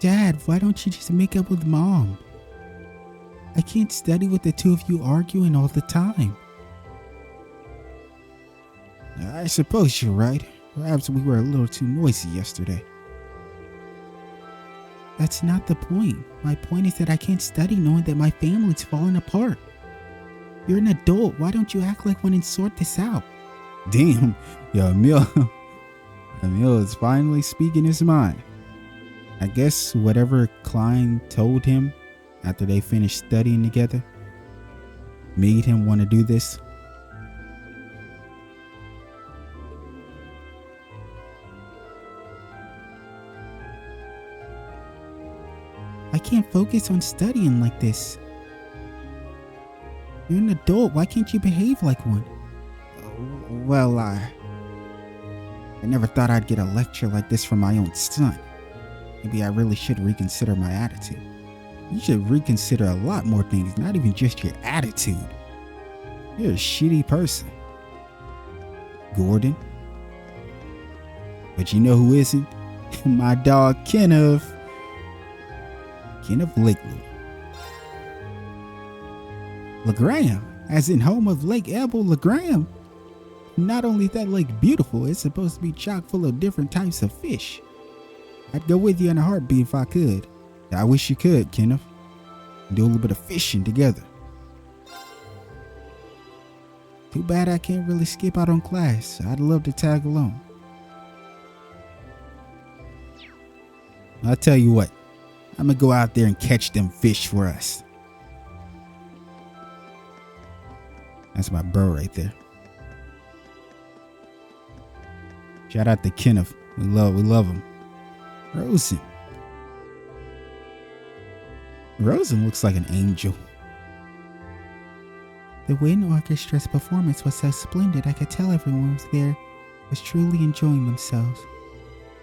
Dad, why don't you just make up with Mom? I can't study with the two of you arguing all the time. I suppose you're right. Perhaps we were a little too noisy yesterday. That's not the point. My point is that I can't study knowing that my family's falling apart. You're an adult. Why don't you act like one and sort this out? Damn. Yo, Emil is finally speaking his mind. I guess whatever Klein told him after they finished studying together made him want to do this. I can't focus on studying like this. You're an adult. Why can't you behave like one? Well, I never thought I'd get a lecture like this from my own son. Maybe I really should reconsider my attitude. You should reconsider a lot more things, not even just your attitude. You're a shitty person, Gordon. But you know who isn't? My dog, Kenneth Lakeland. Legram, as in home of Lake Abel Legram. Not only is that lake beautiful, it's supposed to be chock full of different types of fish. I'd go with you in a heartbeat if I could. I wish you could, Kenneth. Do a little bit of fishing together. Too bad I can't really skip out on class. I'd love to tag along. I'll tell you what. I'm gonna go out there and catch them fish for us. That's my bro right there. Shout out to Kenneth. We love him. Rosen looks like an angel. The wind orchestra's performance was so splendid I could tell everyone was there was truly enjoying themselves.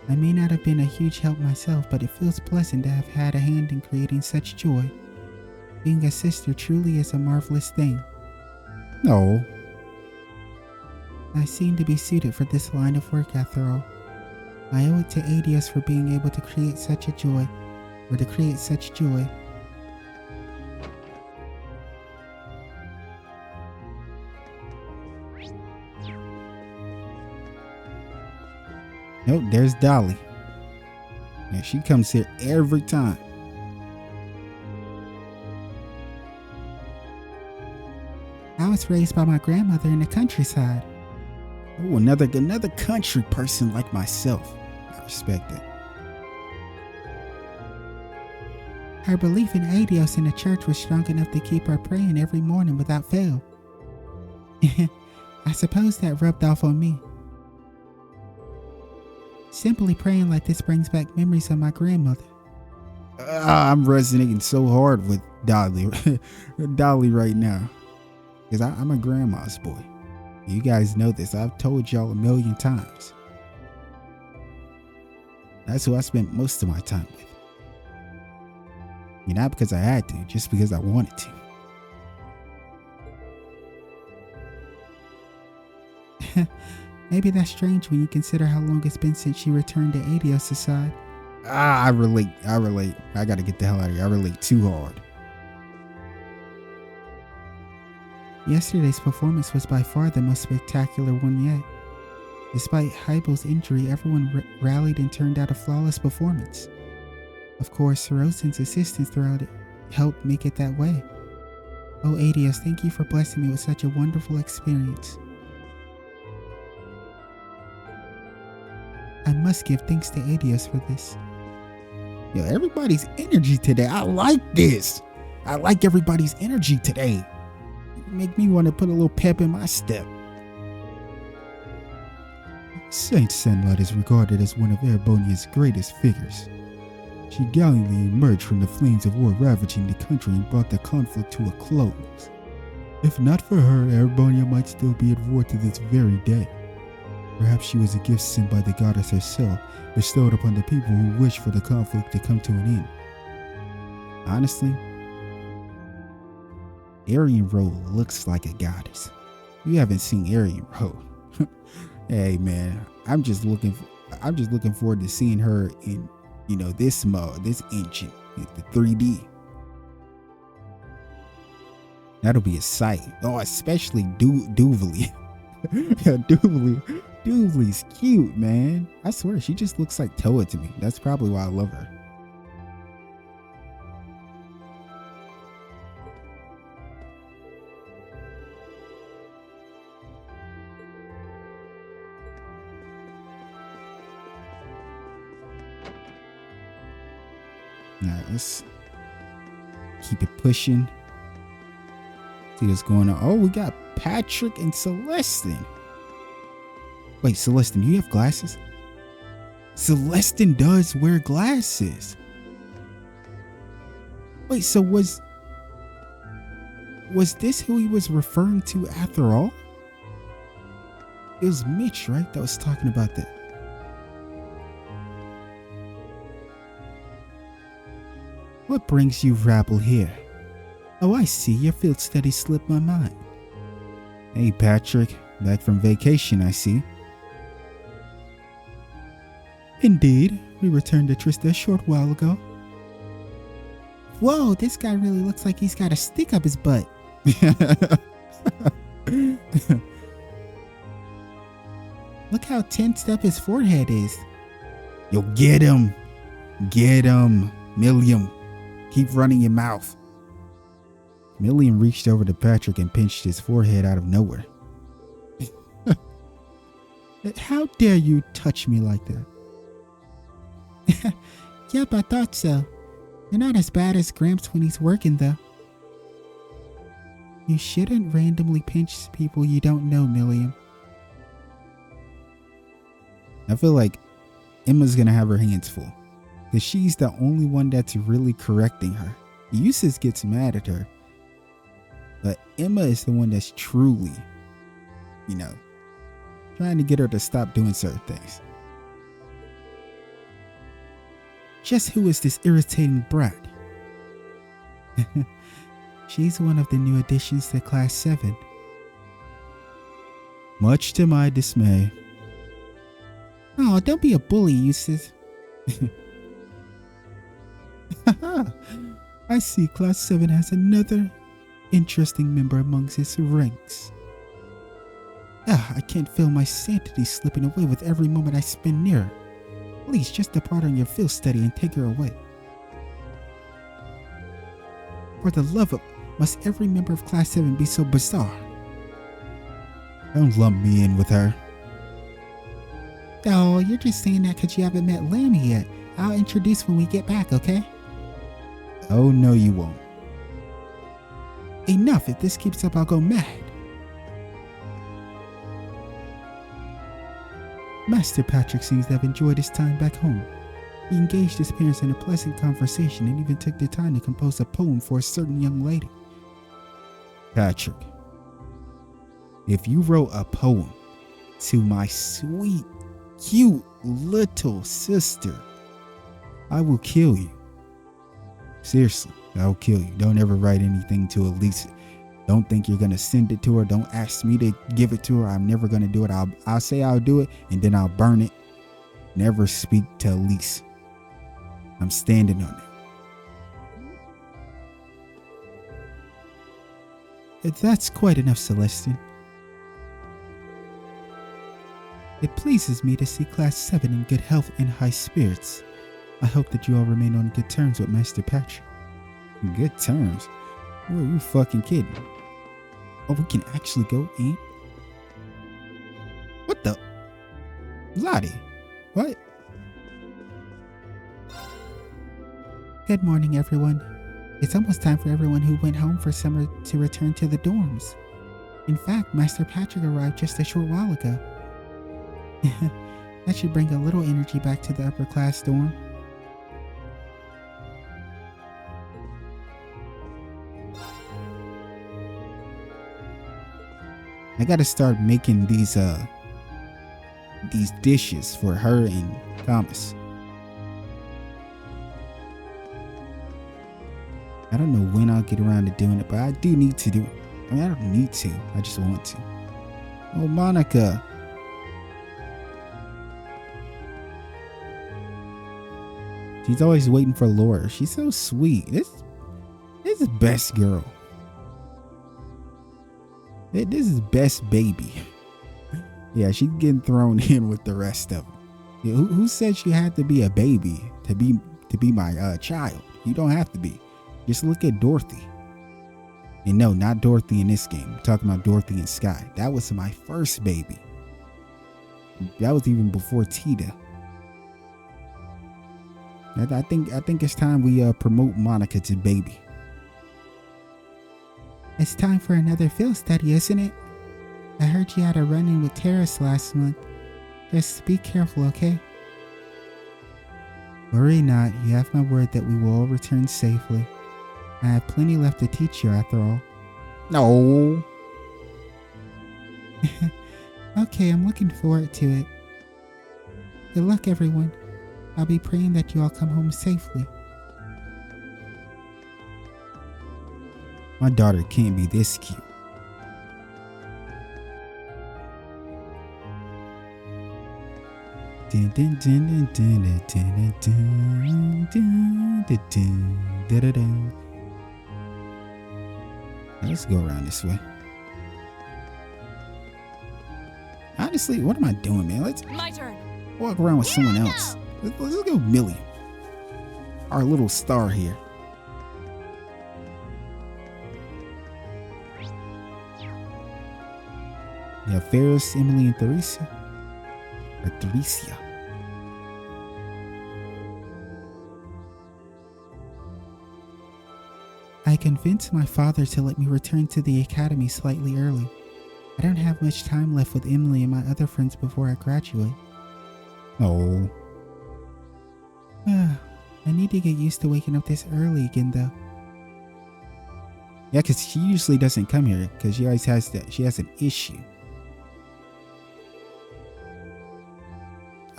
I may not have been a huge help myself, but it feels pleasant to have had a hand in creating such joy. Being a sister truly is a marvelous thing. No. I seem to be suited for this line of work after all. I owe it to Adios for being able to create such joy. Nope, there's Dolly. Yeah, she comes here every time. I was raised by my grandmother in the countryside. Oh, another country person like myself. I respect it. Her belief in Adios in the church was strong enough to keep her praying every morning without fail. I suppose that rubbed off on me. Simply praying like this brings back memories of my grandmother. I'm resonating so hard with Dolly right now. Because I'm a grandma's boy. You guys know this. I've told y'all a million times. That's who I spent most of my time with. Not because I had to, just because I wanted to. Maybe that's strange when you consider how long it's been since she returned to Adios' side. I relate. I gotta get the hell out of here. I relate too hard. Yesterday's performance was by far the most spectacular one yet. Despite Heibel's injury, everyone rallied and turned out a flawless performance. Of course, Rosen's assistance throughout it helped make it that way. Oh, Adios, thank you for blessing me with such a wonderful experience. I must give thanks to Adios for this. Yo, everybody's energy today. I like this. I like everybody's energy today. Make me want to put a little pep in my step. Saint Senlot is regarded as one of Erebonia's greatest figures. She gallantly emerged from the flames of war ravaging the country and brought the conflict to a close. If not for her, Erebonia might still be at war to this very day. Perhaps she was a gift sent by the goddess herself, bestowed upon the people who wish for the conflict to come to an end. Honestly, Aryan Road looks like a goddess. You haven't seen Aryan Road. Hey man, I'm just looking forward to seeing her in you know, this mode, this engine, the 3D. That'll be a sight. Oh, especially Duvally. Yeah, Duvall's cute, man. I swear, she just looks like Toa to me. That's probably why I love her. Now, let's keep it pushing. See what's going on. Oh, we got Patrick and Celestine. Wait, Celestine, do you have glasses? Celestine does wear glasses. Wait, so was this who he was referring to after all? It was Mitch, right, that was talking about that. What brings you rabble here? Oh, I see, your field study slipped my mind. Hey, Patrick, back from vacation, I see. Indeed, we returned to Trista a short while ago. Whoa, this guy really looks like he's got a stick up his butt. Look how tensed up his forehead is. Yo, get him. Get him, Milliam. Keep running your mouth. Milliam reached over to Patrick and pinched his forehead out of nowhere. How dare you touch me like that? Yep, I thought so. You're not as bad as Gramps when he's working, though. You shouldn't randomly pinch people you don't know, Milliam. I feel like Emma's gonna have her hands full, because she's the only one that's really correcting her. Eustace gets mad at her, but Emma is the one that's truly, you know, trying to get her to stop doing certain things. Just who is this irritating brat? She's one of the new additions to Class 7. Much to my dismay. Oh, don't be a bully, Eustace. I see Class 7 has another interesting member amongst its ranks. I can't feel my sanity slipping away with every moment I spend near her. Please, just depart on your field study and take her away. For the love of, must every member of Class 7 be so bizarre? Don't lump me in with her. Oh, you're just saying that because you haven't met Lammy yet. I'll introduce when we get back, okay? Oh, no you won't. Enough. If this keeps up, I'll go mad. Master Patrick seems to have enjoyed his time back home. He engaged his parents in a pleasant conversation and even took the time to compose a poem for a certain young lady. Patrick, if you wrote a poem to my sweet, cute little sister, I will kill you. Seriously, I'll kill you. Don't ever write anything to Elise. Don't think you're going to send it to her. Don't ask me to give it to her. I'm never going to do it. I'll say I'll do it and then I'll burn it. Never speak to Elise. I'm standing on it. That's quite enough, Celestine. It pleases me to see Class 7 in good health and high spirits. I hope that you all remain on good terms with Master Patrick. Good terms? Who are you fucking kidding? Oh, we can actually go in? What the? Lottie, what? Good morning, everyone. It's almost time for everyone who went home for summer to return to the dorms. In fact, Master Patrick arrived just a short while ago. That should bring a little energy back to the upper class dorm. I gotta start making these dishes for her and Thomas. I don't know when I'll get around to doing it, but I do need to do it. I mean, I don't need to. I just want to. Oh, Monica. She's always waiting for Laura. She's so sweet. This is best girl. This is best baby. Yeah, she's getting thrown in with the rest of them. Yeah, who said she had to be a baby to be my child? You don't have to be. Just look at Dorothy. And no, not Dorothy in this game. I'm talking about Dorothy and Sky. That was my first baby. That was even before Tita. I think it's time we promote Monica to baby. It's time for another field study, isn't it? I heard you had a run-in with Terrace last month. Just be careful, okay? Worry not. You have my word that we will all return safely. I have plenty left to teach you after all. No. Okay, I'm looking forward to it. Good luck, everyone. I'll be praying that you all come home safely. My daughter can't be this cute. Let's go around this way. Honestly, what am I doing, man? Let's My turn. Walk around with someone else. Let's go Millie. Our little star here. Yeah, Ferris, Emily, and Theresia. Or Theresia. I convinced my father to let me return to the academy slightly early. I don't have much time left with Emily and my other friends before I graduate. Oh. I need to get used to waking up this early again, though. Yeah, because she usually doesn't come here because she always has that. She has an issue.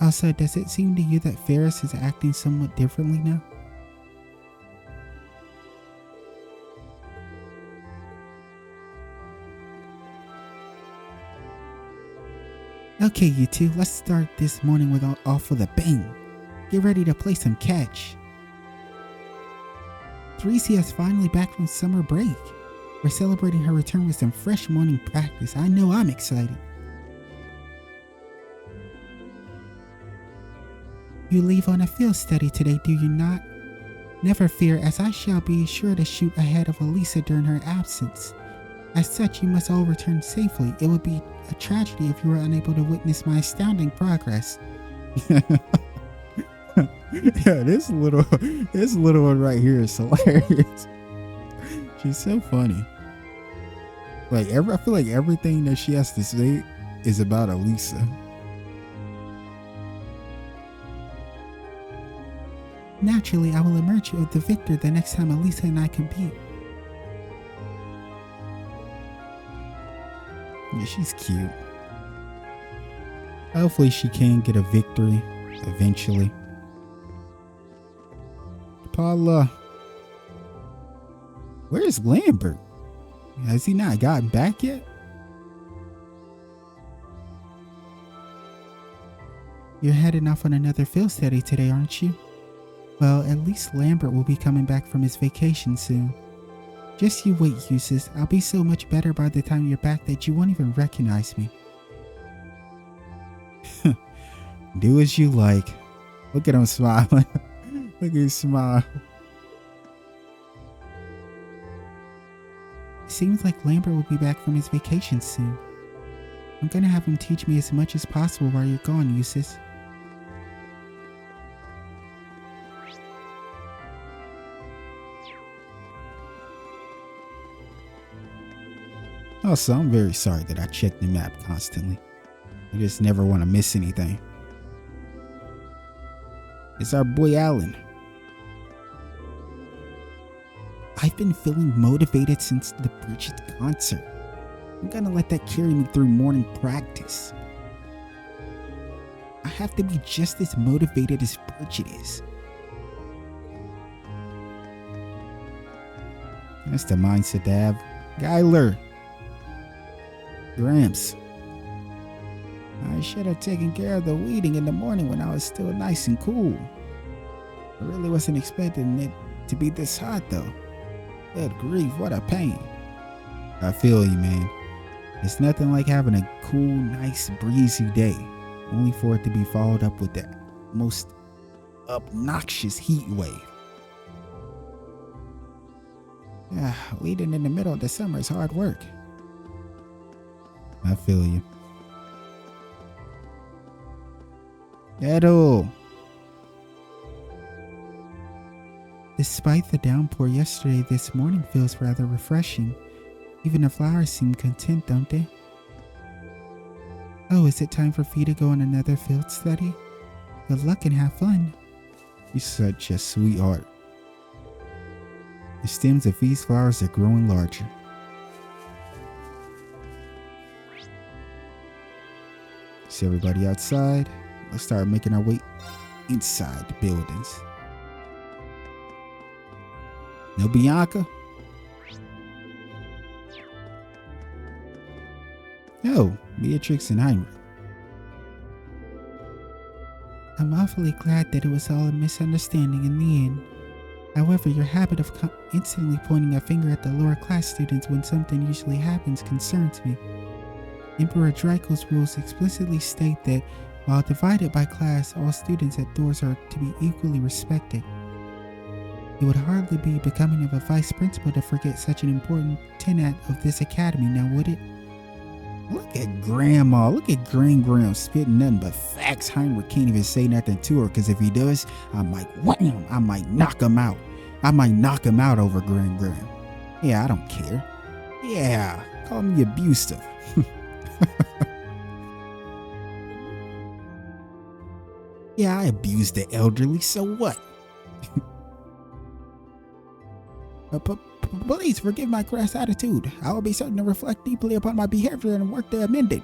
Also, does it seem to you that Ferris is acting somewhat differently now? Okay, you two, let's start this morning off with a bang. Get ready to play some catch. Theresia is finally back from summer break. We're celebrating her return with some fresh morning practice. I know I'm excited. You leave on a field study today, do you not? Never fear, as I shall be sure to shoot ahead of Elise during her absence. As such, you must all return safely. It would be a tragedy if you were unable to witness my astounding progress. Yeah, this little one right here is hilarious. She's so funny. Like I feel like everything that she has to say is about Elise. Naturally, I will emerge the victor the next time Elise and I compete. Yeah, she's cute. Hopefully she can get a victory eventually. Paula. Where's Lambert? Has he not gotten back yet? You're heading off on another field study today, aren't you? Well, at least Lambert will be coming back from his vacation soon. Just you wait, Eustace. I'll be so much better by the time you're back that you won't even recognize me. Do as you like. Look at him smiling. Look at him smile. Seems like Lambert will be back from his vacation soon. I'm gonna have him teach me as much as possible while you're gone, Eustace. Also, I'm very sorry that I check the map constantly. I just never want to miss anything. It's our boy Alan. I've been feeling motivated since the Bridget concert. I'm gonna let that carry me through morning practice. I have to be just as motivated as Bridget is. That's the mindset to have. Gyler. Gramps. I should have taken care of the weeding in the morning when I was still nice and cool. I really wasn't expecting it to be this hot though. Good grief, what a pain. I feel you, man. It's nothing like having a cool, nice, breezy day, only for it to be followed up with the most obnoxious heat wave. Yeah, leading in the middle of the summer is hard work. I feel you. Edo. Despite the downpour yesterday, this morning feels rather refreshing. Even the flowers seem content, don't they? Oh, is it time for Fee to go on another field study? Good luck and have fun. You're such a sweetheart. The stems of Fee's flowers are growing larger. See everybody outside. Let's start making our way inside the buildings. No Bianca? No, Beatrix and Heinrich. I'm awfully glad that it was all a misunderstanding in the end. However, your habit of instantly pointing a finger at the lower class students when something usually happens concerns me. Emperor Draco's rules explicitly state that while divided by class, all students at doors are to be equally respected. It would hardly be becoming of a vice principal to forget such an important tenet of this academy, now would it? Look at Grandma. Look at Grand spitting nothing but facts. Heinrich can't even say nothing to her, because if he does, I might wham! I might knock him out. I might knock him out over Grand. Yeah, I don't care. Yeah, call me abusive. Yeah, I abuse the elderly, so what? Please forgive my crass attitude. I will be certain to reflect deeply upon my behavior and work to amend it.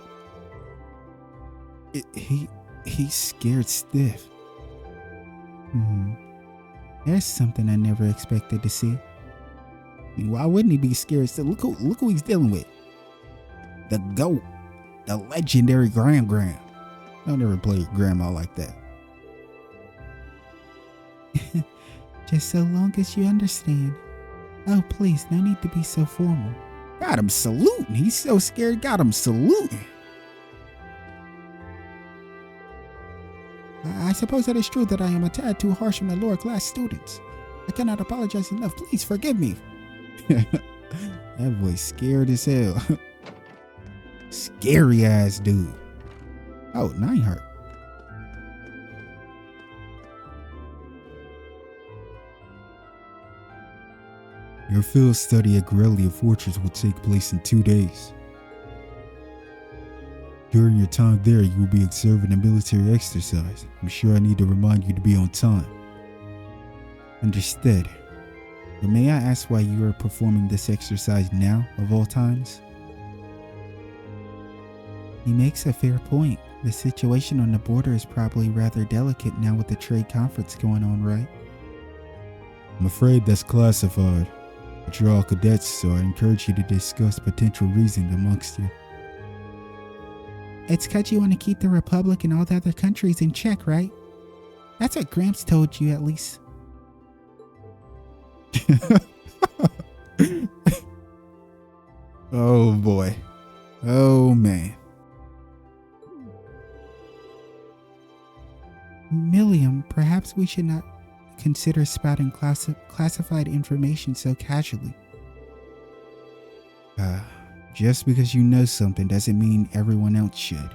He's scared stiff. There's something I never expected to see. I mean, why wouldn't he be scared stiff? Look who he's dealing with. The GOAT. The legendary Gram. Don't ever play with Grandma like that. Just so long as you understand. Oh, please, no need to be so formal. Got him saluting. He's so scared, got him saluting. I suppose that it's true that I am a tad too harsh on the lower class students. I cannot apologize enough. Please forgive me. That boy's scared as hell. Scary ass dude. Oh, Nineheart. Your field study at Grellia Fortress will take place in 2 days. During your time there, you will be observing a military exercise. I'm sure I need to remind you to be on time. Understood. But may I ask why you are performing this exercise now, of all times? He makes a fair point. The situation on the border is probably rather delicate now with the trade conference going on, right? I'm afraid that's classified. But you're all cadets, so I encourage you to discuss potential reasons amongst you. It's because you want to keep the Republic and all the other countries in check, right? That's what Gramps told you, at least. Oh boy. Oh man. Milliam, perhaps we should not consider spouting classified information so casually. Just because you know something doesn't mean everyone else should.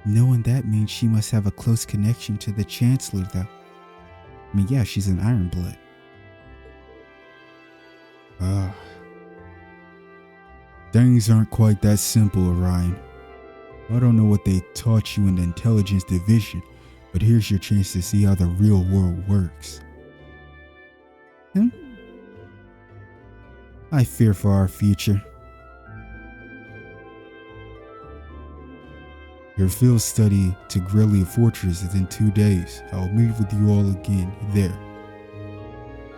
Knowing that means she must have a close connection to the Chancellor, though. I mean, yeah, she's an Ironblood. Things aren't quite that simple, Orion. I don't know what they taught you in the intelligence division, but here's your chance to see how the real world works. I fear for our future. Your field study to Grellia Fortress is in 2 days. I will meet with you all again there.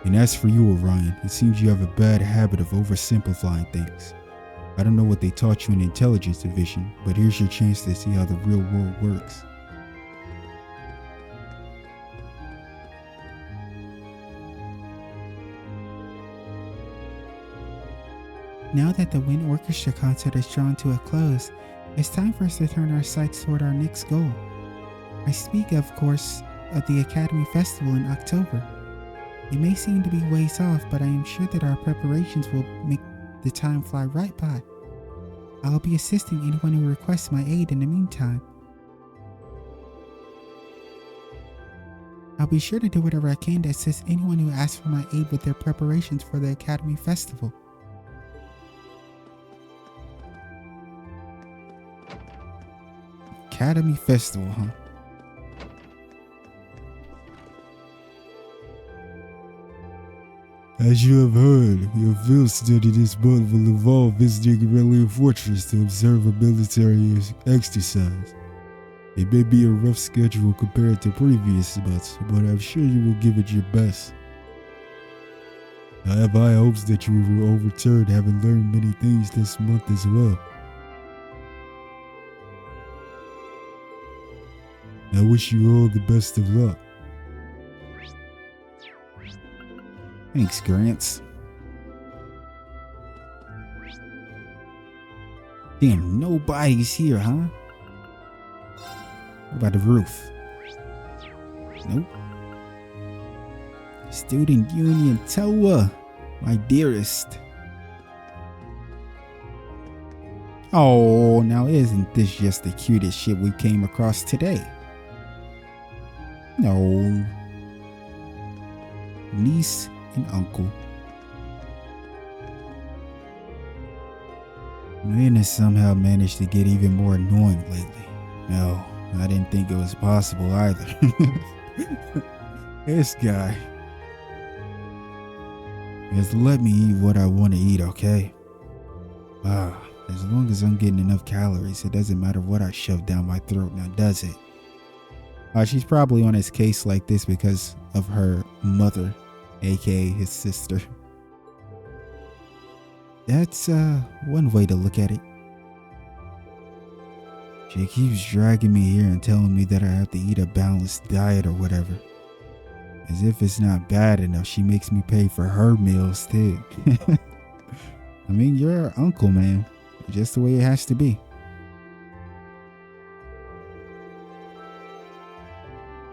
And as for you, Orion, it seems you have a bad habit of oversimplifying things. I don't know what they taught you in intelligence division, but here's your chance to see how the real world works. Now that the Wind Orchestra concert is drawn to a close, it's time for us to turn our sights toward our next goal. I speak, of course, of the Academy Festival in October. It may seem to be ways off, but I am sure that our preparations will make the time fly right by. I'll be assisting anyone who requests my aid in the meantime. I'll be sure to do whatever I can to assist anyone who asks for my aid with their preparations for the Academy Festival. Academy Festival, huh? As you have heard, your field study this month will involve visiting Aurelian Fortress to observe a military exercise. It may be a rough schedule compared to previous months, but I'm sure you will give it your best. I have high hopes that you will return having learned many things this month as well. I wish you all the best of luck. Thanks, Grants. Damn, nobody's here, huh? What about the roof? Nope. Student Union Toa, my dearest. Oh, now isn't this just the cutest shit we came across today? No. Niece and uncle. Man has somehow managed to get even more annoying lately. No, I didn't think it was possible either. This guy. Just let me eat what I want to eat, okay? As long as I'm getting enough calories, it doesn't matter what I shove down my throat now, does it? She's probably on his case like this because of her mother, aka his sister. That's one way to look at it. She keeps dragging me here and telling me that I have to eat a balanced diet or whatever. As if it's not bad enough, she makes me pay for her meals too. I mean, you're her uncle, man. Just the way it has to be.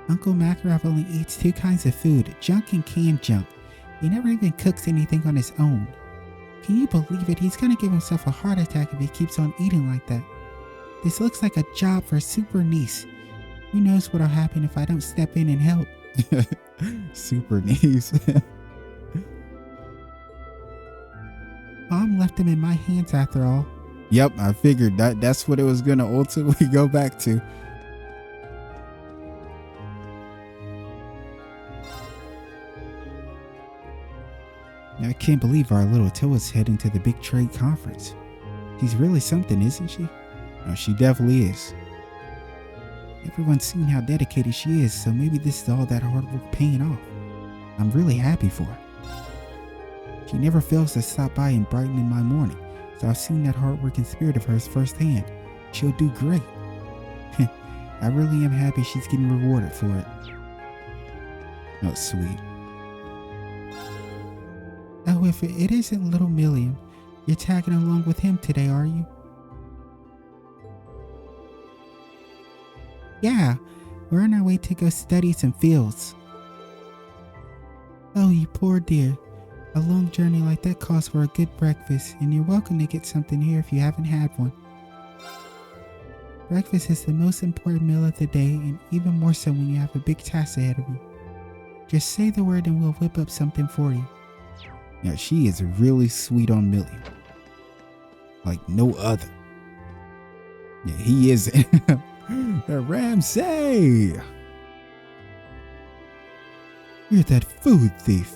Uncle Makarov only eats two kinds of food, junk and canned junk. He never even cooks anything on his own. Can you believe it? He's gonna give himself a heart attack if he keeps on eating like that. This looks like a job for a super niece. Who knows what'll happen if I don't step in and help. Super niece. Mom left him in my hands after all. Yep, I figured that's what it was gonna ultimately go back to. I can't believe our little Toa's heading to the big trade conference. She's really something, isn't she? Oh, she definitely is. Everyone's seen how dedicated she is, so maybe this is all that hard work paying off. I'm really happy for her. She never fails to stop by and brighten in my morning, so I've seen that hard work and spirit of hers firsthand. She'll do great. I really am happy she's getting rewarded for it. Oh, sweet. Oh, if it isn't little Milliam, you're tagging along with him today, are you? Yeah, we're on our way to go study some fields. Oh, you poor dear. A long journey like that calls for a good breakfast, and you're welcome to get something here if you haven't had one. Breakfast is the most important meal of the day, and even more so when you have a big task ahead of you. Just say the word and we'll whip up something for you. Yeah, she is really sweet on Milliam. Like no other. Yeah, he isn't. Ramsay! You're that food thief.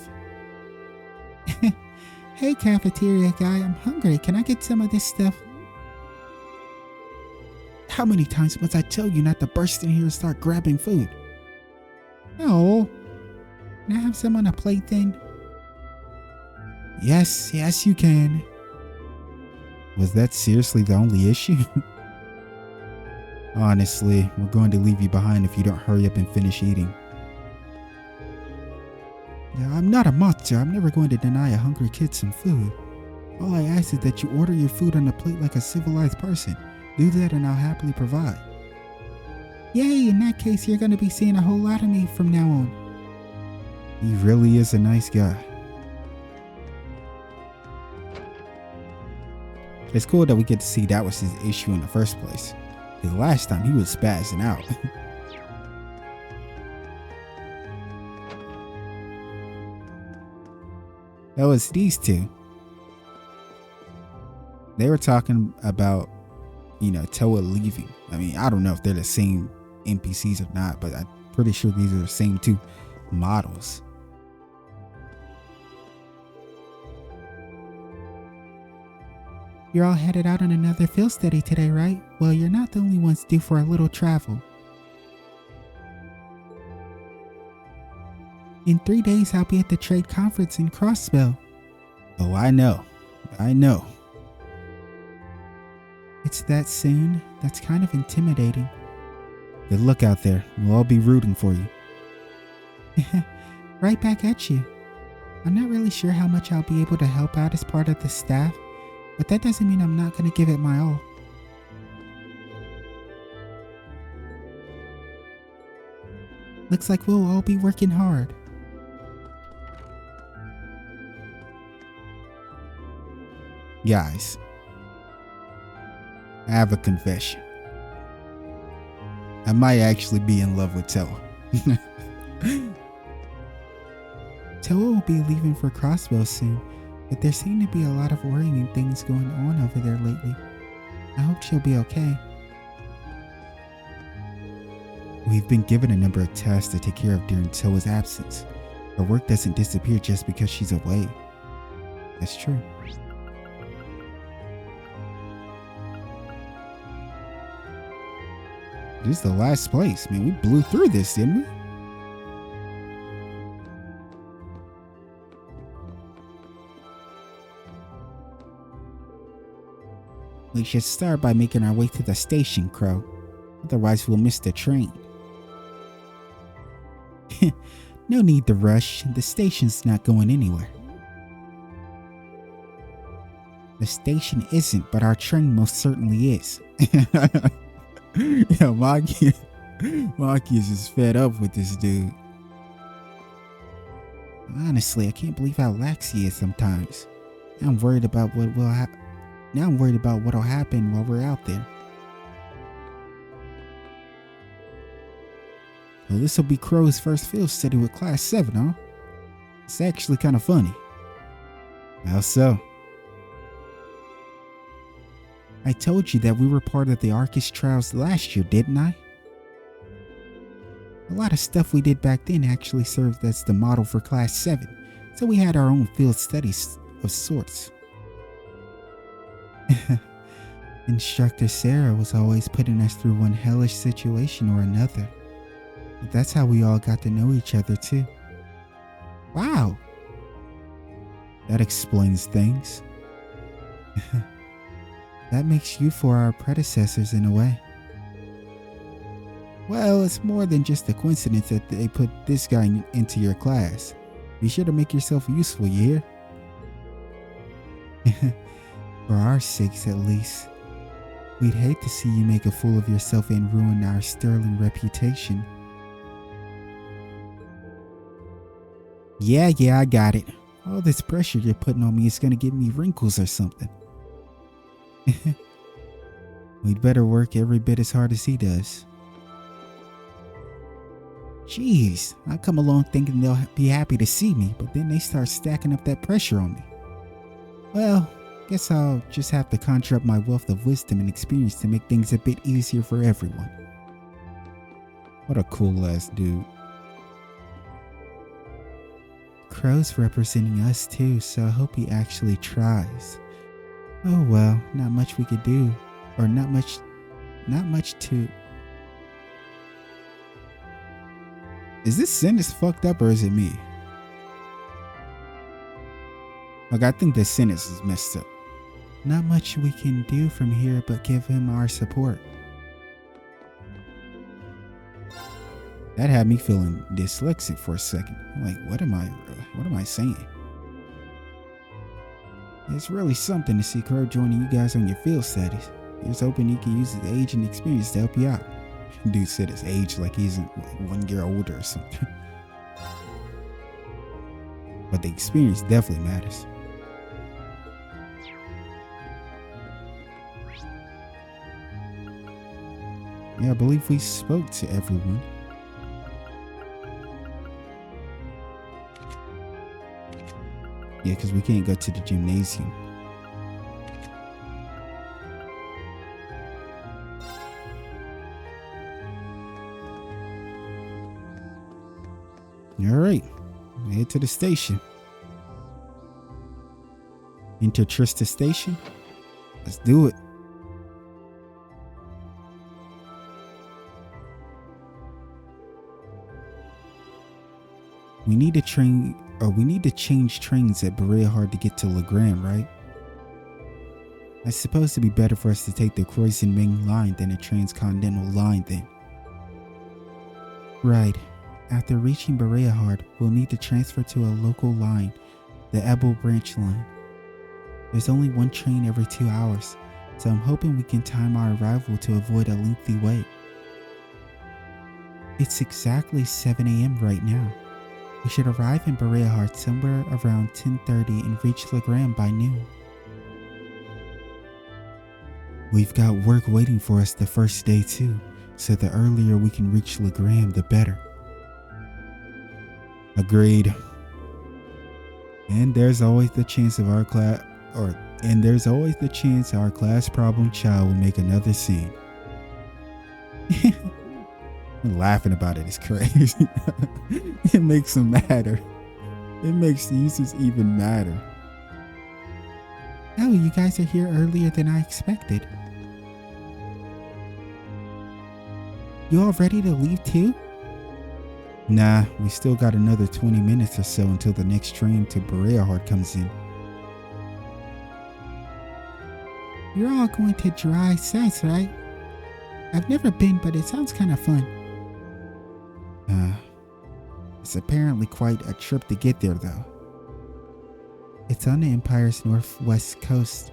Hey, cafeteria guy, I'm hungry. Can I get some of this stuff? How many times must I tell you not to burst in here and start grabbing food? No. Can I have some on a plate then? Yes, you can. Was that seriously the only issue? Honestly, we're going to leave you behind if you don't hurry up and finish eating. Yeah, I'm not a monster. I'm never going to deny a hungry kid some food. All I ask is that you order your food on a plate like a civilized person. Do that and I'll happily provide. Yay, in that case, you're going to be seeing a whole lot of me from now on. He really is a nice guy. It's cool that we get to see that was his issue in the first place. Because last time he was spazzing out. That was these two. They were talking about, Toa leaving. I mean, I don't know if they're the same NPCs or not, but I'm pretty sure these are the same two models. You're all headed out on another field study today, right? Well, you're not the only ones due for a little travel. In 3 days, I'll be at the trade conference in Crossbell. Oh, I know. It's that soon? That's kind of intimidating. Good luck out there. We'll all be rooting for you. Right back at you. I'm not really sure how much I'll be able to help out as part of the staff, but that doesn't mean I'm not going to give it my all. Looks like we'll all be working hard. Guys, I have a confession. I might actually be in love with Toa. Toa will be leaving for Crossbow soon, but there seem to be a lot of worrying things going on over there lately. I hope she'll be okay. We've been given a number of tasks to take care of during Toa's absence. Her work doesn't disappear just because she's away. That's true. This is the last place. Man, we blew through this, didn't we? We should start by making our way to the station, Crow. Otherwise, we'll miss the train. No need to rush. The station's not going anywhere. The station isn't, but our train most certainly is. Yeah, Maki is just fed up with this dude. Honestly, I can't believe how lax he is sometimes. Now I'm worried about what'll happen while we're out there. Well, this will be Crow's first field study with Class 7, huh? It's actually kind of funny. How so? I told you that we were part of the Arcus trials last year, didn't I? A lot of stuff we did back then actually served as the model for Class 7, so we had our own field studies of sorts. Instructor Sara was always putting us through one hellish situation or another. But that's how we all got to know each other too. Wow! That explains things. That makes you for our predecessors in a way. Well, it's more than just a coincidence that they put this guy into your class. Be sure to make yourself useful, you hear? For our sakes, at least. We'd hate to see you make a fool of yourself and ruin our sterling reputation. Yeah, I got it. All this pressure you're putting on me is gonna give me wrinkles or something. We'd better work every bit as hard as he does. Jeez, I come along thinking they'll be happy to see me, but then they start stacking up that pressure on me. Well, guess I'll just have to conjure up my wealth of wisdom and experience to make things a bit easier for everyone. What a cool ass dude. Crow's representing us too, so I hope he actually tries. Oh well, not much we could do, or not much to... Is this sentence fucked up or is it me? Like, I think this sentence is messed up. Not much we can do from here but give him our support. That had me feeling dyslexic for a second. Like, what am I saying? It's really something to see Crow joining you guys on your field studies. Here's hoping he can use his age and experience to help you out. Dude said his age like he's like 1 year older or something. But the experience definitely matters. Yeah, I believe we spoke to everyone. Yeah, because we can't go to the gymnasium. All right, head to the station. Enter Trista Station. Let's do it. We need to change trains at Berea Hard to get to Legram, right? I suppose it'd be better for us to take the Croissant Main line than a transcontinental line then. Right. After reaching Berea Hard, we'll need to transfer to a local line, the Ebel Branch line. There's only one train every 2 hours, so I'm hoping we can time our arrival to avoid a lengthy wait. It's exactly 7 a.m. right now. We should arrive in Berea Hard somewhere around 10:30 and reach Legram by noon. We've got work waiting for us the first day too, so the earlier we can reach Legram, the better. Agreed. And there's always the chance our class problem child will make another scene. Laughing about it is crazy. It makes them matter. It makes the uses even matter. Oh, you guys are here earlier than I expected. You all ready to leave too? Nah, we still got another 20 minutes or so until the next train to Berea Hard comes in. You're all going to Dry South, right? I've never been, but it sounds kind of fun. It's apparently quite a trip to get there, though. It's on the Empire's northwest coast.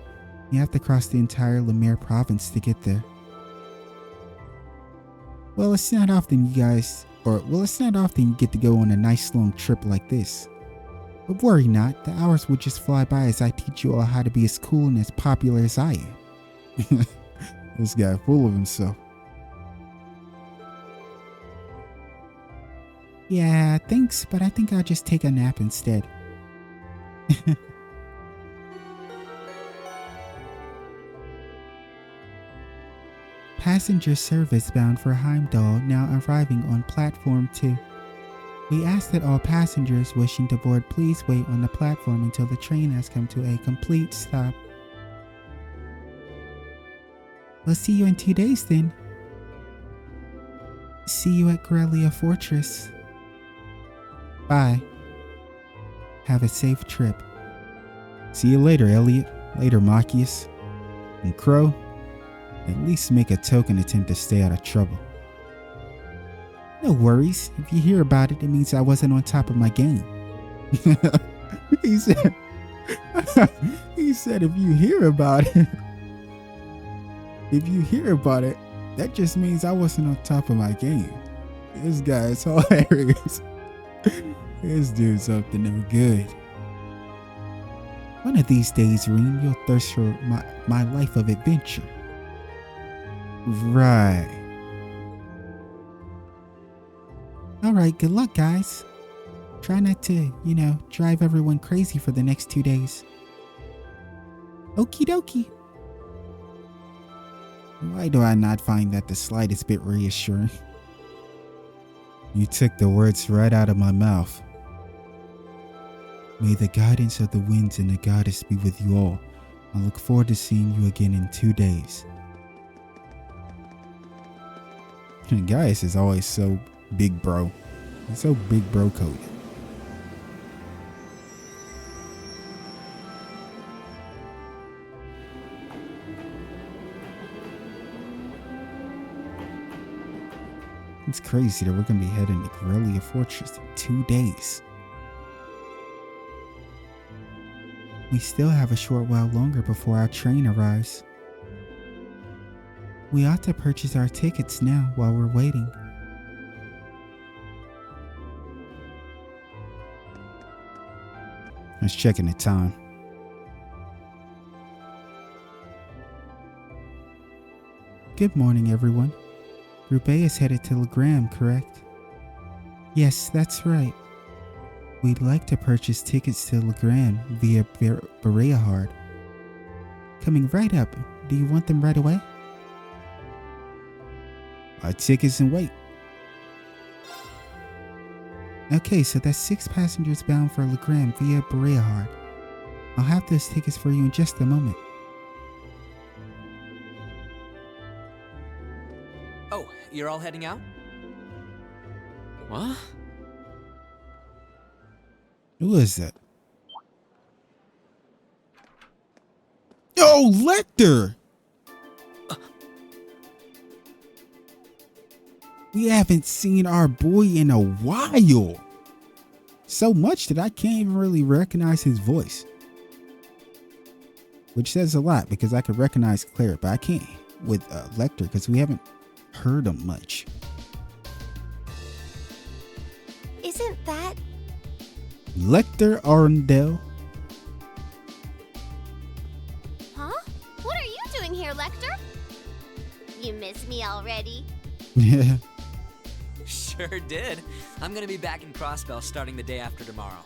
You have to cross the entire Lemare province to get there. Well, it's not often you get to go on a nice long trip like this. But worry not, the hours will just fly by as I teach you all how to be as cool and as popular as I am. This guy full of himself. Yeah, thanks, but I think I'll just take a nap instead. Passenger service bound for Heimdall now arriving on platform 2. We ask that all passengers wishing to board please wait on the platform until the train has come to a complete stop. We'll see you in 2 days then. See you at Corellia Fortress. Bye. Have a safe trip. See you later, Elliot. Later, Machias. And Crow, at least make a token attempt to stay out of trouble. No worries. If you hear about it, it means I wasn't on top of my game. He said, if you hear about it, that just means I wasn't on top of my game. This guy is hilarious. This dude's up to no good. One of these days, Reem, you'll thirst for my life of adventure. Right. Alright, good luck, guys. Try not to, drive everyone crazy for the next 2 days. Okie dokie. Why do I not find that the slightest bit reassuring? You took the words right out of my mouth. May the guidance of the winds and the goddess be with you all. I look forward to seeing you again in 2 days. And Gaius is always so big bro. He's so big bro coded. It's crazy that we're gonna be heading to Corellia Fortress in 2 days. We still have a short while longer before our train arrives. We ought to purchase our tickets now while we're waiting. Let's check in the time. Good morning, everyone. Group A is headed to Legram, correct? Yes, that's right. We'd like to purchase tickets to Legram via Bereahard. Coming right up. Do you want them right away? Our tickets and wait. Okay, so that's 6 passengers bound for Legram via Bereahard. I'll have those tickets for you in just a moment. Oh, you're all heading out? What? Who is that? Yo, Lechter! We haven't seen our boy in a while. So much that I can't even really recognize his voice. Which says a lot because I could recognize Claire, but I can't with Lechter because we haven't heard him much. Isn't that... Lechter Arundel? Huh? What are you doing here, Lechter? You miss me already? Yeah. Sure did. I'm gonna be back in Crossbell starting the day after tomorrow.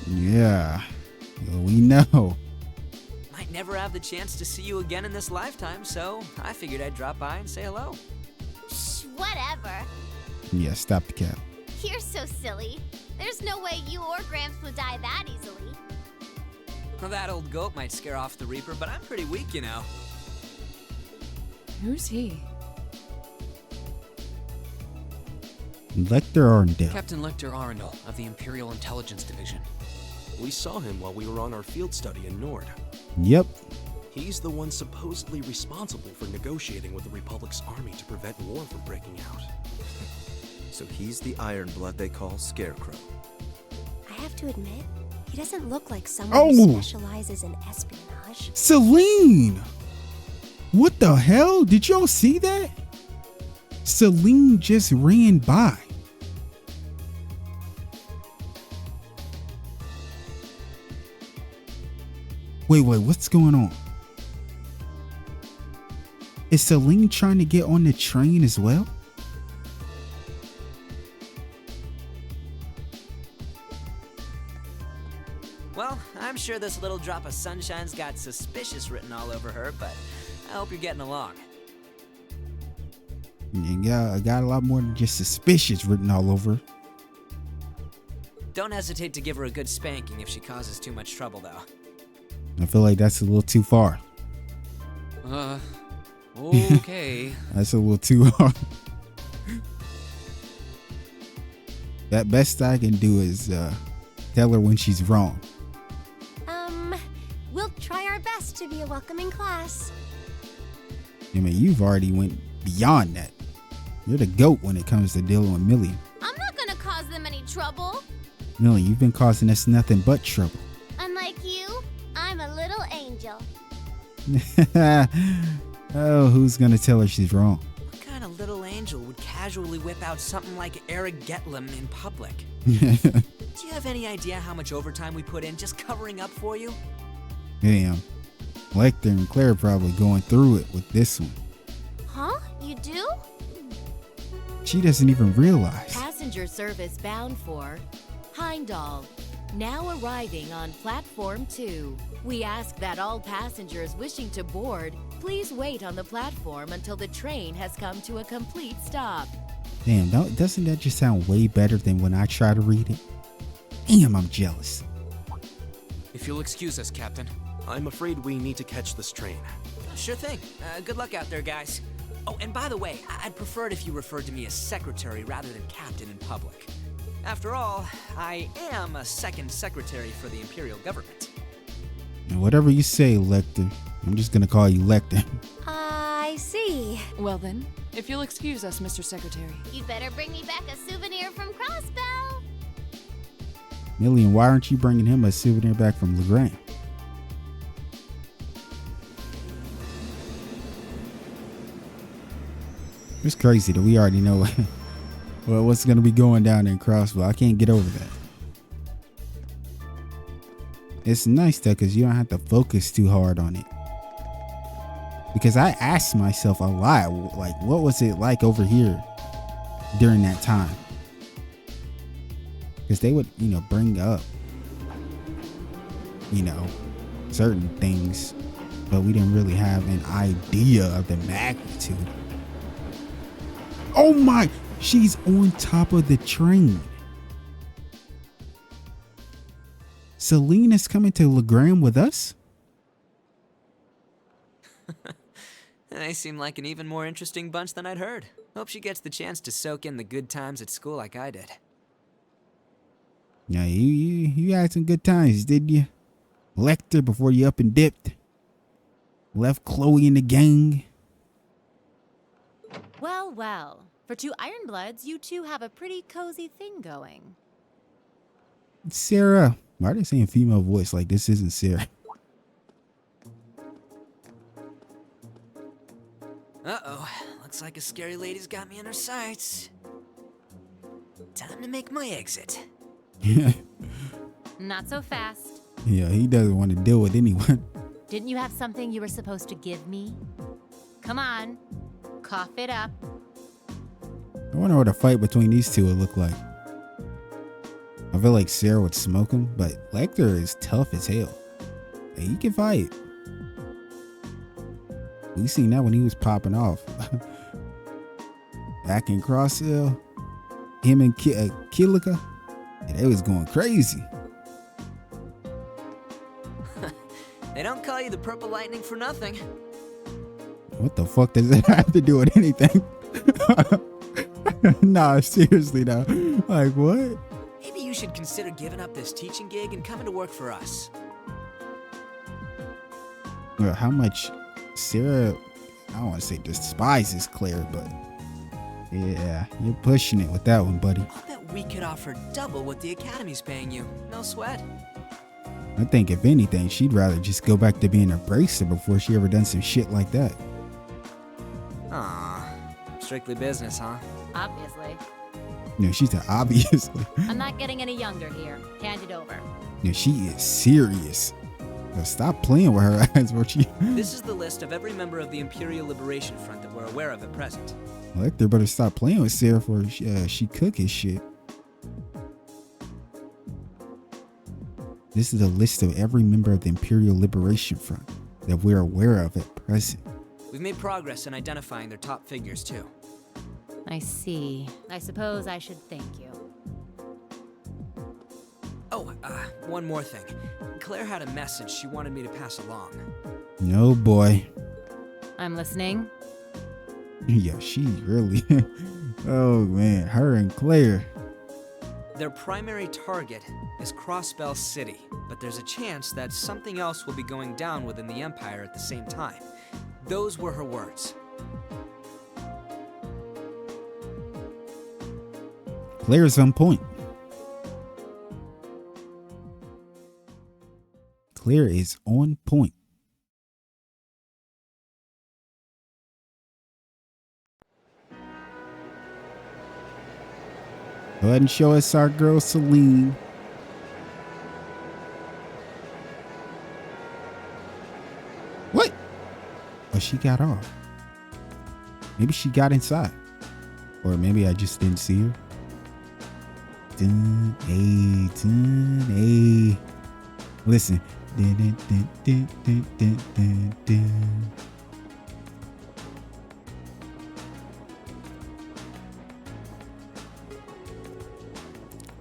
Yeah. We know. Might never have the chance to see you again in this lifetime, so I figured I'd drop by and say hello. Shh, whatever. Yeah, stop the cap. You're so silly. There's no way you or Gramps would die that easily. Well, that old goat might scare off the Reaper, but I'm pretty weak, you know. Who's he? Lechter Arundel. Captain Lechter Arundel of the Imperial Intelligence Division. We saw him while we were on our field study in Nord. Yep. He's the one supposedly responsible for negotiating with the Republic's army to prevent war from breaking out. So he's the Ironblood they call Scarecrow. I have to admit, he doesn't look like someone who specializes in espionage. Celine! What the hell? Did y'all see that? Celine just ran by. Wait, what's going on? Is Celine trying to get on the train as well? Well, I'm sure this little drop of sunshine's got suspicious written all over her, but I hope you're getting along. Yeah, I got a lot more than just suspicious written all over. Don't hesitate to give her a good spanking if she causes too much trouble, though. I feel like that's a little too far. Okay. That's a little too hard. That best I can do is tell her when she's wrong. We'll try our best to be a welcoming class. I mean, you've already went beyond that. You're the GOAT when it comes to dealing with Millie. I'm not gonna cause them any trouble. Millie, you've been causing us nothing but trouble. Unlike you, I'm a little angel. Oh, who's gonna tell her she's wrong? What kind of little angel would casually whip out something like Eric Getlem in public? Do you have any idea how much overtime we put in just covering up for you? Damn. Lechter and Claire probably going through it with this one. Huh? You do? She doesn't even realize. Passenger service bound for Heimdall, now arriving on platform 2. We ask that all passengers wishing to board please wait on the platform until the train has come to a complete stop. Damn, doesn't that just sound way better than when I try to read it? Damn, I'm jealous. If you'll excuse us, Captain. I'm afraid we need to catch this train. Sure thing. Good luck out there, guys. Oh, and by the way, I'd prefer it if you referred to me as secretary rather than captain in public. After all, I am a second secretary for the Imperial government. And whatever you say, Lechter, I'm just gonna call you Lechter. I see. Well then, If you'll excuse us, Mr. Secretary. You'd better bring me back a souvenir from Crossbell. Million, why aren't you bringing him a souvenir back from Legram? It's crazy that we already know what's going to be going down in Crossbell. I can't get over that. It's nice though, because you don't have to focus too hard on it. Because I asked myself a lot, like, what was it like over here during that time? Because they would, bring up, certain things, but we didn't really have an idea of the magnitude. Oh my, she's on top of the train. Celine is coming to Legram with us? They seem like an even more interesting bunch than I'd heard. Hope she gets the chance to soak in the good times at school like I did. Yeah, you had some good times, didn't you? Lechter before you up and dipped. Left Chloe in the gang. Well, well. For two Ironbloods, you two have a pretty cozy thing going. Sara. Why are they saying female voice like this isn't Sara? Uh-oh. Looks like a scary lady's got me in her sights. Time to make my exit. Not so fast. Yeah, he doesn't want to deal with anyone. Didn't you have something you were supposed to give me? Come on. Cough it up. I wonder what a fight between these two would look like. I feel like Sara would smoke him, but Lechter is tough as hell. Like, he can fight. We seen that when he was popping off. Back in Crosshill, him and Kilika, they was going crazy. They don't call you the Purple Lightning for nothing. What the fuck does that have to do with anything? Nah, seriously though. Like, what? Maybe you should consider giving up this teaching gig and coming to work for us. Well, how much Sara, I don't want to say despises Claire, but yeah, you're pushing it with that one, buddy. I'll bet we could offer double what the Academy's paying you. No sweat. I think if anything, she'd rather just go back to being a bracer before she ever done some shit like that. Aw, strictly business, huh? Obviously. No, she said obviously. I'm not getting any younger here. Hand it over. No, she is serious. Now stop playing with her eyes, won't you? This is the list of every member of the Imperial Liberation Front that we're aware of at present. Lechter better stop playing with Sara before she cook his shit. This is a list of every member of the Imperial Liberation Front that we're aware of at present. We've made progress in identifying their top figures, too. I see. I suppose I should thank you. Oh, one more thing. Claire had a message she wanted me to pass along. No, boy. I'm listening. Yeah, she's really... Oh, man. Her and Claire. Their primary target is Crossbell City, but there's a chance that something else will be going down within the Empire at the same time. Those were her words. Claire's on point. Claire is on point. Go ahead and show us our girl Celine. What? Oh, she got off. Maybe she got inside. Or maybe I just didn't see her. Dun, hey. Listen. Dun, dun, dun, dun, dun, dun, dun.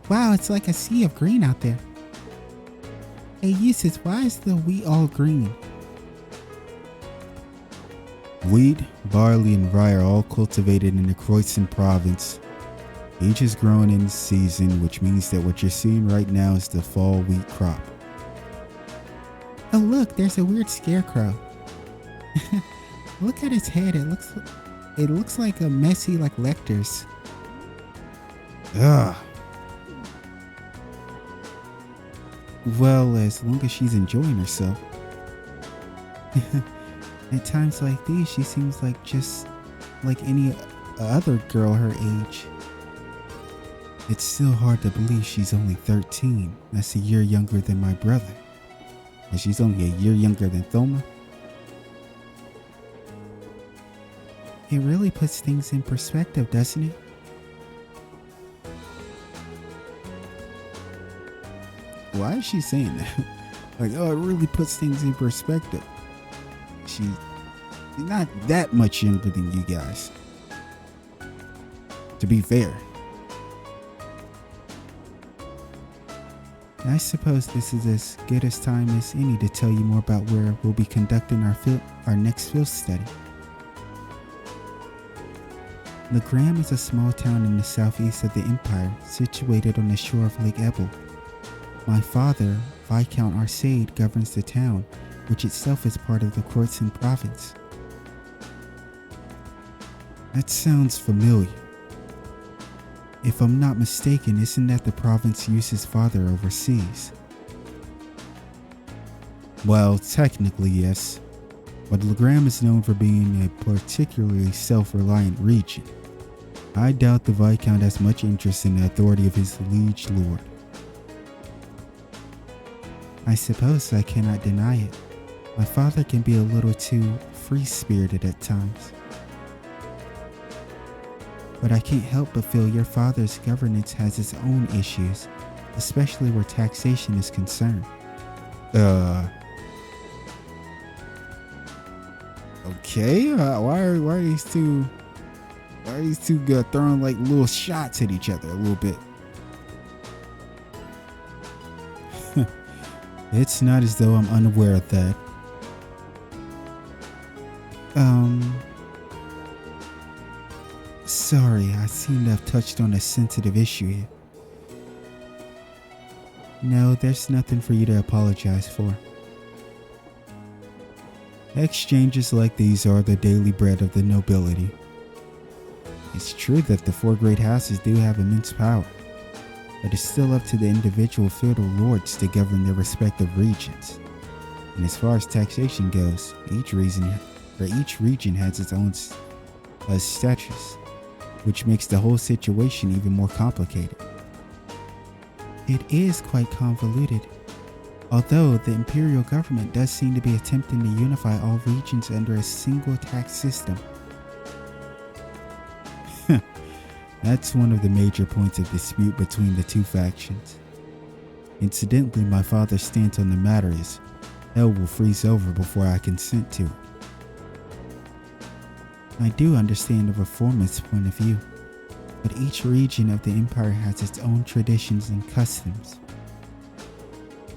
Wow, it's like a sea of green out there. Hey, Ulysses, why is the wheat all green? Wheat, barley, and rye are all cultivated in the Croydon province. Each is grown in season, which means that what you're seeing right now is the fall wheat crop. Oh look, there's a weird scarecrow. Look at its head, it looks It looks like a messy like Lechter's. Ugh. Well, as long as she's enjoying herself. At times like these, she seems like just like any other girl her age. It's still hard to believe she's only 13. That's a year younger than my brother. And she's only a year younger than Thoma. It really puts things in perspective, doesn't it? Why is she saying that? Like, oh, it really puts things in perspective. She's not that much younger than you guys. To be fair. I suppose this is as good a time as any to tell you more about where we'll be conducting our next field study. Legram is a small town in the southeast of the Empire, situated on the shore of Lake Ebel. My father, Viscount Arcade, governs the town, which itself is part of the Kortsen province. That sounds familiar. If I'm not mistaken, isn't that the province Yusa's father oversees? Well, technically yes, but Legram is known for being a particularly self-reliant region. I doubt the Viscount has much interest in the authority of his liege lord. I suppose I cannot deny it. My father can be a little too free-spirited at times. But I can't help but feel your father's governance has its own issues, especially where taxation is concerned. Okay, why are these two throwing like little shots at each other a little bit? It's not as though I'm unaware of that. Sorry, I seem to have touched on a sensitive issue here. No, there's nothing for you to apologize for. Exchanges like these are the daily bread of the nobility. It's true that the four great houses do have immense power, but it's still up to the individual feudal lords to govern their respective regions. And as far as taxation goes, each region has its own statutes, which makes the whole situation even more complicated. It is quite convoluted, although the imperial government does seem to be attempting to unify all regions under a single tax system. That's one of the major points of dispute between the two factions. Incidentally, my father's stance on the matter is, hell will freeze over before I consent to it. I do understand the reformist's point of view, but each region of the empire has its own traditions and customs.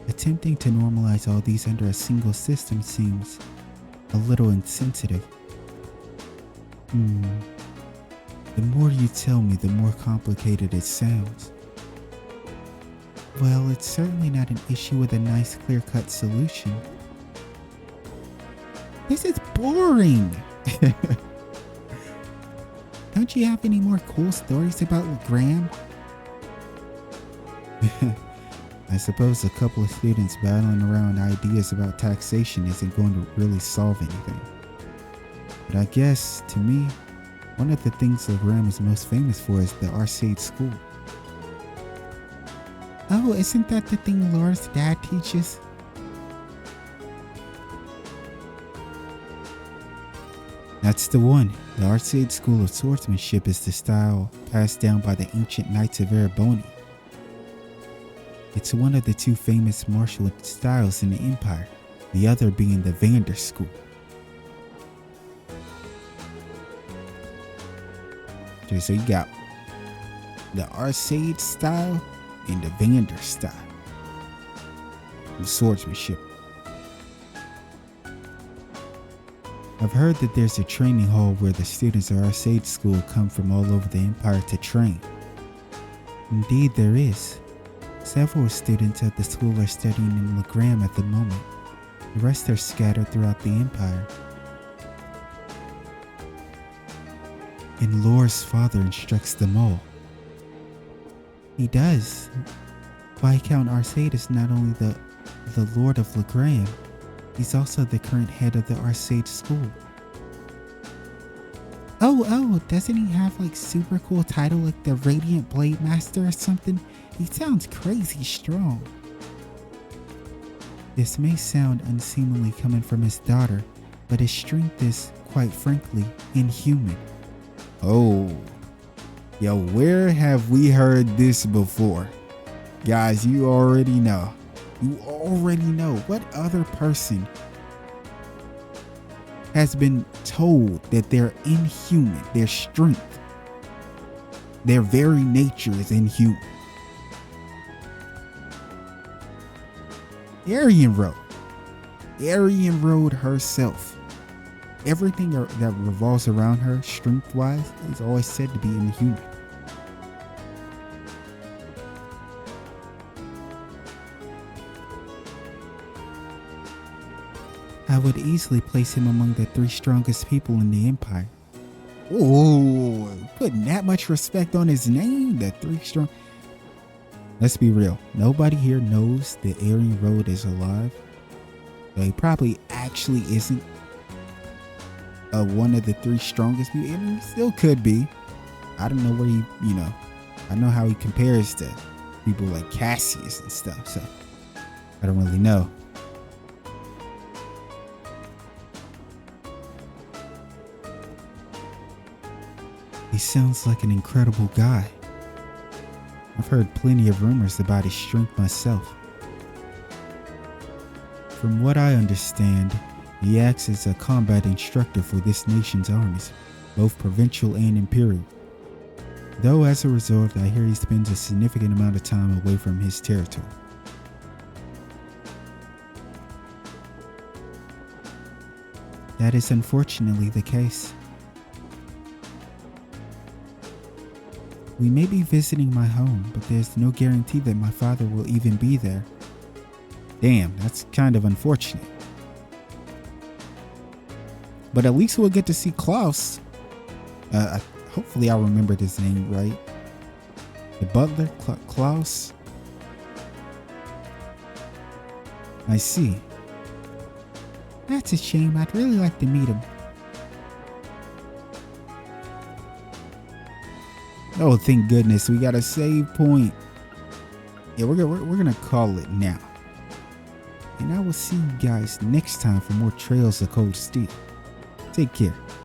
Attempting to normalize all these under a single system seems a little insensitive. The more you tell me, the more complicated it sounds. Well, it's certainly not an issue with a nice clear-cut solution. This is boring! Don't you have any more cool stories about Legram? I suppose a couple of students battling around ideas about taxation isn't going to really solve anything. But I guess, to me, one of the things Legram is most famous for is the Arcade School. Oh, isn't that the thing Laura's dad teaches? That's the one. The Arcade School of Swordsmanship is the style passed down by the ancient Knights of Erebony. It's one of the two famous martial styles in the Empire, the other being the Vander School. Okay, so you got the Arcade style and the Vander style of swordsmanship. I've heard that there's a training hall where the students of Arcade School come from all over the Empire to train. Indeed, there is. Several students at the school are studying in Legram at the moment. The rest are scattered throughout the Empire. And Lore's father instructs them all. He does. Viscount Arcade is not only the Lord of Legram, he's also the current head of the Arcade School. Oh, doesn't he have like super cool title like the Radiant Blade Master or something? He sounds crazy strong. This may sound unseemly coming from his daughter, but his strength is, quite frankly, inhuman. Oh. Yo, where have we heard this before? Guys, you already know. You already know. What other person has been told that they're inhuman, their strength, their very nature is inhuman? Aryan Road herself. Everything that revolves around her, strength-wise, is always said to be inhuman. I would easily place him among the 3 strongest people in the Empire. Oh, putting that much respect on his name, the 3 strong. Let's be real. Nobody here knows that Aryan Road is alive. So he probably actually isn't one of the 3 strongest people. I mean, he still could be. I don't know where he, I know how he compares to people like Cassius and stuff. So I don't really know. He sounds like an incredible guy. I've heard plenty of rumors about his strength myself. From what I understand, he acts as a combat instructor for this nation's armies, both provincial and imperial. Though as a result, I hear he spends a significant amount of time away from his territory. That is unfortunately the case. We may be visiting my home, but there's no guarantee that my father will even be there. Damn, that's kind of unfortunate. But at least we'll get to see Klaus. Hopefully I'll remember his name right. The butler, Klaus. I see. That's a shame. I'd really like to meet him. Oh, thank goodness. We got a save point. Yeah, we're gonna call it now. And I will see you guys next time for more Trails of Cold Steel. Take care.